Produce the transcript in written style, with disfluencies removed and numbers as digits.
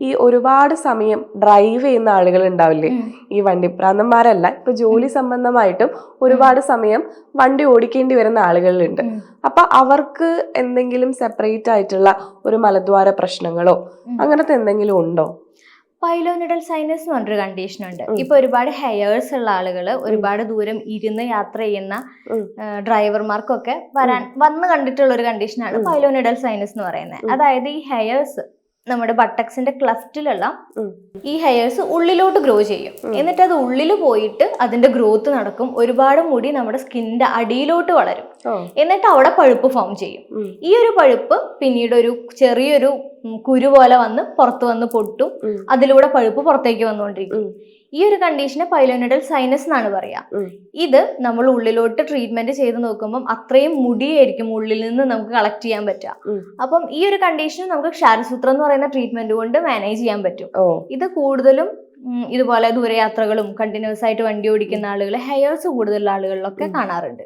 ഈ ഒരുപാട് സമയം ഡ്രൈവ് ചെയ്യുന്ന ആളുകൾ ഉണ്ടാവില്ലേ, ഈ വണ്ടിപ്രാന്തന്മാരല്ല, ഇപ്പൊ ജോലി സംബന്ധമായിട്ടും ഒരുപാട് സമയം വണ്ടി ഓടിക്കേണ്ടി വരുന്ന ആളുകളുണ്ട്. അപ്പൊ അവർക്ക് എന്തെങ്കിലും സെപ്പറേറ്റ് ആയിട്ടുള്ള ഒരു മലദ്വാര പ്രശ്നങ്ങളോ അങ്ങനത്തെ എന്തെങ്കിലും ഉണ്ടോ? പൈലോനിഡൽ സൈനസ് എന്ന് പറഞ്ഞൊരു കണ്ടീഷൻ ഉണ്ട്. ഇപ്പൊ ഒരുപാട് ഹെയേഴ്സ് ഉള്ള ആളുകൾ, ഒരുപാട് ദൂരം ഇരുന്ന് യാത്ര ചെയ്യുന്ന ഡ്രൈവർമാർക്കൊക്കെ വന്ന് കണ്ടിട്ടുള്ള ഒരു കണ്ടീഷനാണ് പൈലോനിഡൽ സൈനസ് എന്ന് പറയുന്നത്. അതായത് ഈ ഹെയേഴ്സ് നമ്മുടെ ബട്ടക്സിന്റെ ക്ലഫ്റ്റിലുള്ള ഈ ഹെയേഴ്സ് ഉള്ളിലോട്ട് ഗ്രോ ചെയ്യും. എന്നിട്ട് അത് ഉള്ളിൽ പോയിട്ട് അതിന്റെ ഗ്രോത്ത് നടക്കും. ഒരുപാട് മുടി നമ്മുടെ സ്കിന്നിന്റെ അടിയിലോട്ട് വളരും. എന്നിട്ട് അവിടെ പഴുപ്പ് ഫോം ചെയ്യും. ഈ ഒരു പഴുപ്പ് പിന്നീട് ഒരു ചെറിയൊരു കുരു പോലെ വന്ന് പുറത്ത് വന്ന് പൊട്ടും. അതിലൂടെ പഴുപ്പ് പുറത്തേക്ക് വന്നുകൊണ്ടിരിക്കും. ഈ ഒരു കണ്ടീഷനെ പൈലോനിഡൽ സൈനസ് എന്നാണ് പറയാ. ഇത് നമ്മൾ ഉള്ളിലോട്ട് ട്രീറ്റ്മെന്റ് ചെയ്ത് നോക്കുമ്പോൾ അത്രയും മുടിയായിരിക്കും ഉള്ളിൽ നിന്ന് നമുക്ക് കളക്ട് ചെയ്യാൻ പറ്റുക. അപ്പം ഈ ഒരു കണ്ടീഷൻ നമുക്ക് ക്ഷാരസൂത്രം എന്ന് പറയുന്ന ട്രീറ്റ്മെന്റ് കൊണ്ട് മാനേജ് ചെയ്യാൻ പറ്റും. ഇത് കൂടുതലും ഇതുപോലെ ദൂരയാത്രകളും കണ്ടിന്യൂസ് ആയിട്ട് വണ്ടി ഓടിക്കുന്ന ആളുകൾ, ഹെയേഴ്സ് കൂടുതലുള്ള ആളുകളിലൊക്കെ കാണാറുണ്ട്.